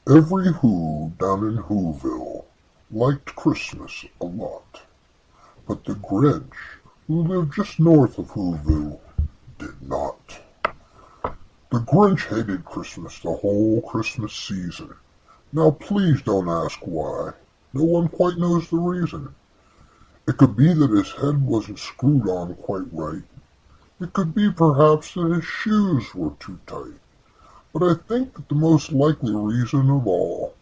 Every Who down in Whoville liked Christmas a lot, but the Grinch, who lived just north of Whoville, did not. The Grinch hated Christmas the whole Christmas season. Now please don't ask why. No one quite knows the reason. It could be that his head wasn't screwed on quite right. It could be perhaps that his shoes were too tight. But I think that the most likely reason of all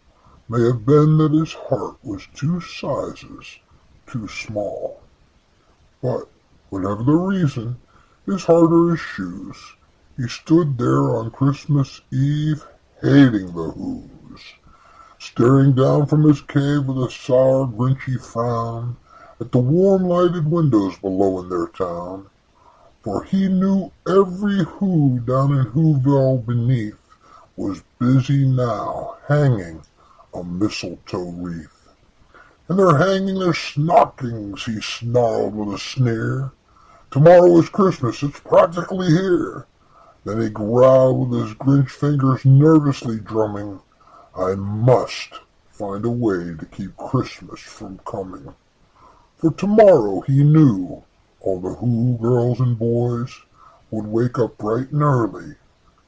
may have been that his heart was 2 sizes too small. But whatever the reason, his heart or his shoes, he stood there on Christmas Eve hating the Whos, staring down from his cave with a sour, grinchy frown at the warm lighted windows below in their town, for he knew every Who down in Whoville beneath was busy now hanging a mistletoe wreath. And they're hanging their stockings, he snarled with a sneer. Tomorrow is Christmas, it's practically here. Then he growled with his Grinch fingers nervously drumming, I must find a way to keep Christmas from coming. For tomorrow, he knew, all the Who girls and boys would wake up bright and early.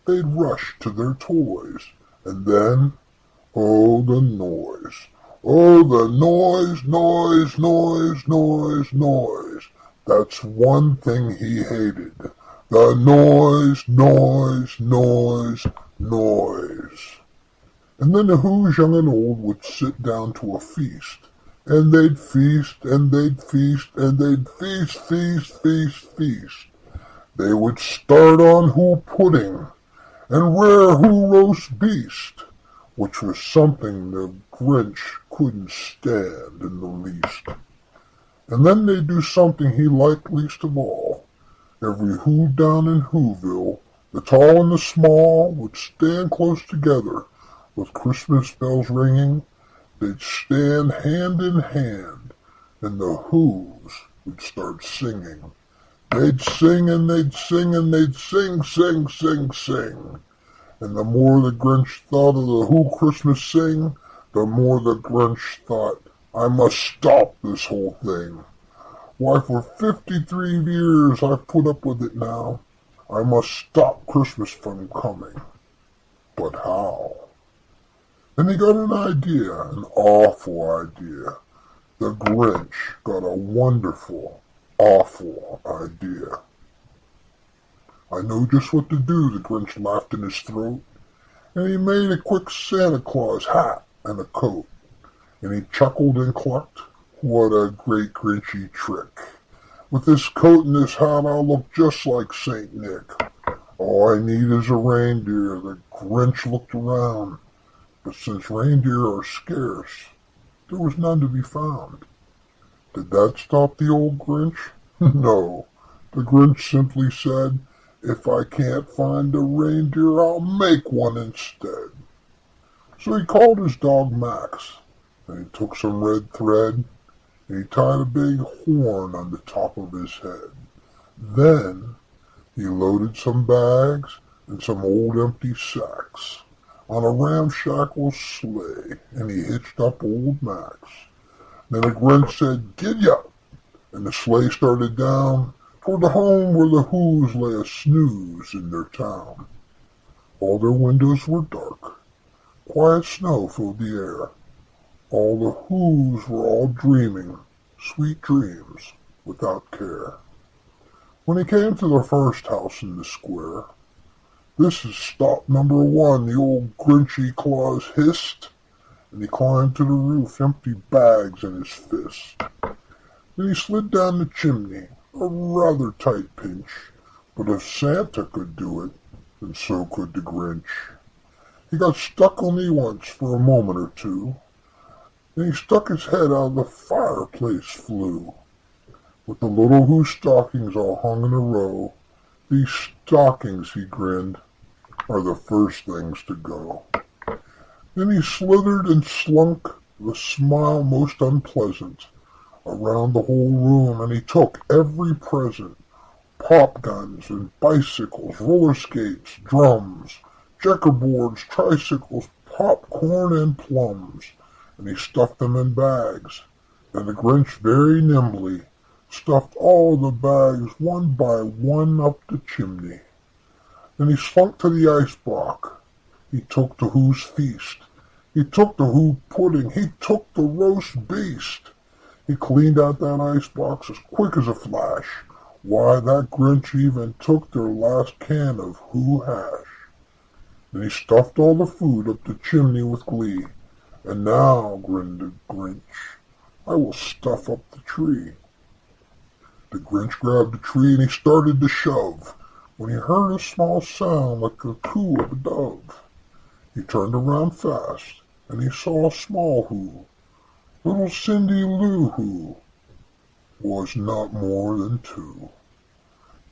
They'd rush to their toys, and then, oh, the noise. Oh, the noise, noise, noise, noise, noise. That's one thing he hated. The noise, noise, noise, noise. And then the Who's young and old would sit down to a feast, and they'd feast, and they'd feast, and they'd feast, feast, feast, feast. They would start on Who pudding, and rare Who roast beast, which was something the Grinch couldn't stand in the least. And then they'd do something he liked least of all. Every Who down in Whoville, the tall and the small, would stand close together, with Christmas bells ringing. They'd stand hand in hand, and the Whos would start singing. They'd sing and they'd sing and they'd sing, sing, sing, sing. And the more the Grinch thought of the Who Christmas sing, the more the Grinch thought, I must stop this whole thing. Why, for 53 years I've put up with it now. I must stop Christmas from coming. But how? Then he got an idea, an awful idea. The Grinch got a wonderful, awful idea. I know just what to do, the Grinch laughed in his throat, and he made a quick Santa Claus hat and a coat, and he chuckled and clucked, what a great Grinchy trick. With this coat and this hat I'll look just like Saint Nick. All I need is a reindeer. The Grinch looked around, but since reindeer are scarce, there was none to be found. Did that stop the old Grinch? No. The Grinch simply said, if I can't find a reindeer, I'll make one instead. So he called his dog Max, and he took some red thread, and he tied a big horn on the top of his head. Then he loaded some bags and some old empty sacks on a ramshackle sleigh, and he hitched up old Max. Then the Grinch said, giddy up, and the sleigh started down toward the home where the Whos lay a snooze in their town. All their windows were dark. Quiet snow filled the air. All the Whos were all dreaming sweet dreams without care. When he came to the first house in the square, this is stop number 1, the old Grinchy Claus hissed, and he climbed to the roof, empty bags in his fist. Then he slid down the chimney, a rather tight pinch, but if Santa could do it, then so could the Grinch. He got stuck only once for a moment or two, then he stuck his head out of the fireplace flue. With the little Who stockings all hung in a row, these stockings, he grinned, are the first things to go. Then he slithered and slunk, with a smile most unpleasant, around the whole room, and he took every present, pop guns and bicycles, roller skates, drums, checkerboards, tricycles, popcorn and plums, and he stuffed them in bags. Then the Grinch very nimbly stuffed all the bags one by one up the chimney. Then he slunk to the ice block. He took the Who's feast. He took the Who pudding. He took the roast beast. He cleaned out that ice box as quick as a flash. Why, that Grinch even took their last can of Who hash. Then he stuffed all the food up the chimney with glee. And now, grinned the Grinch, I will stuff up the tree. The Grinch grabbed the tree and he started to shove, when he heard a small sound like the coo of a dove. He turned around fast, and he saw a small Who. Little Cindy Lou Who was not more than 2.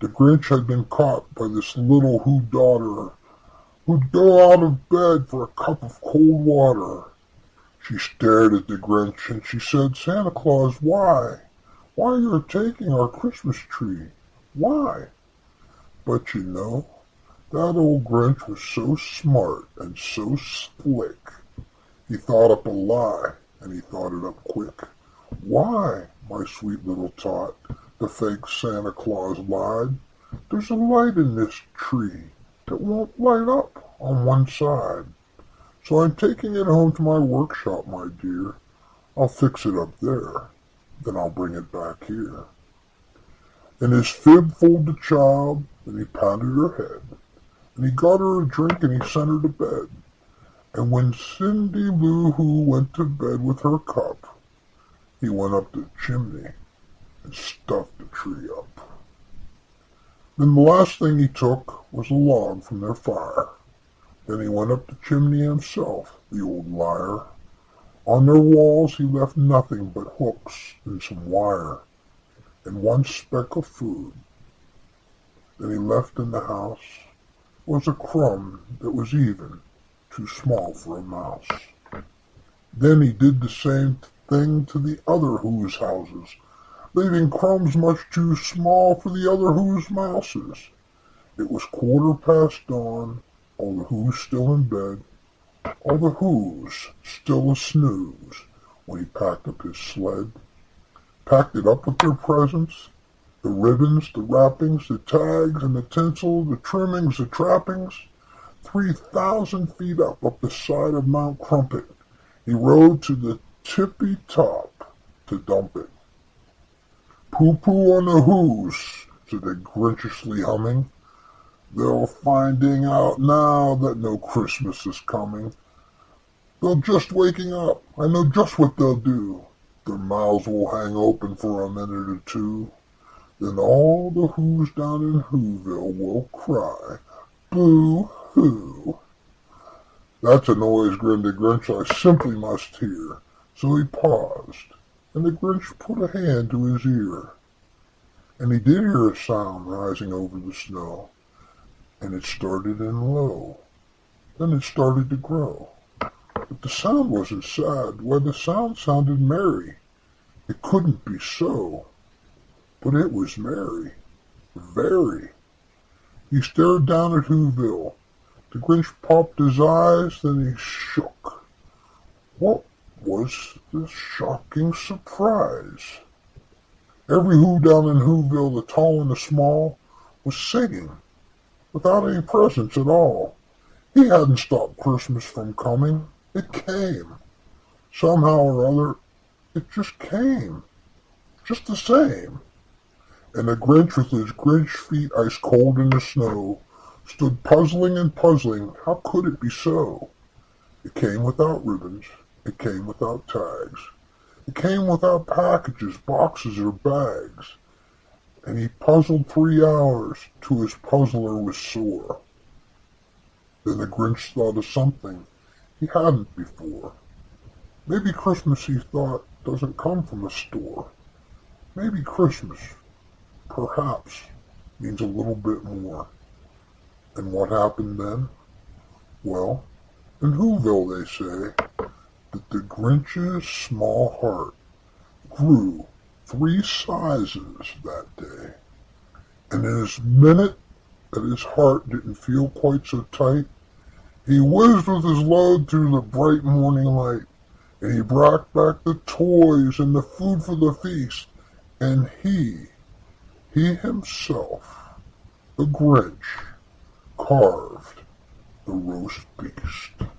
The Grinch had been caught by this little Who daughter, who'd go out of bed for a cup of cold water. She stared at the Grinch and she said, Santa Claus, why? Why you're taking our Christmas tree? Why? But you know, that old Grinch was so smart and so slick. He thought up a lie, and he thought it up quick. Why, my sweet little tot, the fake Santa Claus lied. There's a light in this tree that won't light up on one side. So I'm taking it home to my workshop, my dear. I'll fix it up there, then I'll bring it back here. In his fib fooled the child, and he patted her head, and he got her a drink and he sent her to bed. And when Cindy Lou Who went to bed with her cup, he went up the chimney and stuffed the tree up. Then the last thing he took was a log from their fire. Then he went up the chimney himself, the old liar. On their walls he left nothing but hooks and some wire, and one speck of food. Then he left in the house was a crumb that was even too small for a mouse. Then he did the same thing to the other Who's houses, leaving crumbs much too small for the other Who's mouses. It was 1/4 dawn, all the Who's still in bed, all the Who's still a snooze, when he packed up his sled, packed it up with their presents, the ribbons, the wrappings, the tags, and the tinsel, the trimmings, the trappings. 3,000 feet up the side of Mount Crumpet, he rode to the tippy top to dump it. Pooh-pooh on the Who's, said they grinchishly humming. They're finding out now that no Christmas is coming. They're just waking up. I know just what they'll do. Their mouths will hang open for a minute or two. Then all the Who's down in Whoville will cry, boo-hoo. That's a noise, grinned the Grinch, I simply must hear. So he paused, and the Grinch put a hand to his ear. And he did hear a sound rising over the snow, and it started in low. Then it started to grow. But the sound wasn't sad. Why, the sound sounded merry. It couldn't be so. But it was merry. Very. He stared down at Whoville. The Grinch popped his eyes, then he shook. What was this shocking surprise? Every Who down in Whoville, the tall and the small, was singing, without any presents at all. He hadn't stopped Christmas from coming. It came. Somehow or other, it just came. Just the same. And the Grinch, with his Grinch feet ice cold in the snow, stood puzzling and puzzling. How could it be so? It came without ribbons. It came without tags. It came without packages, boxes, or bags. And he puzzled 3 hours till his puzzler was sore. Then the Grinch thought of something he hadn't before. Maybe Christmas, he thought, doesn't come from a store. Maybe Christmas, perhaps, means a little bit more. And what happened then? Well, in Whoville they say that the Grinch's small heart grew 3 sizes that day. And in his minute that his heart didn't feel quite so tight, He whizzed with his load through the bright morning light, and he brought back the toys and the food for the feast, and he himself, the Grinch, carved the roast beast.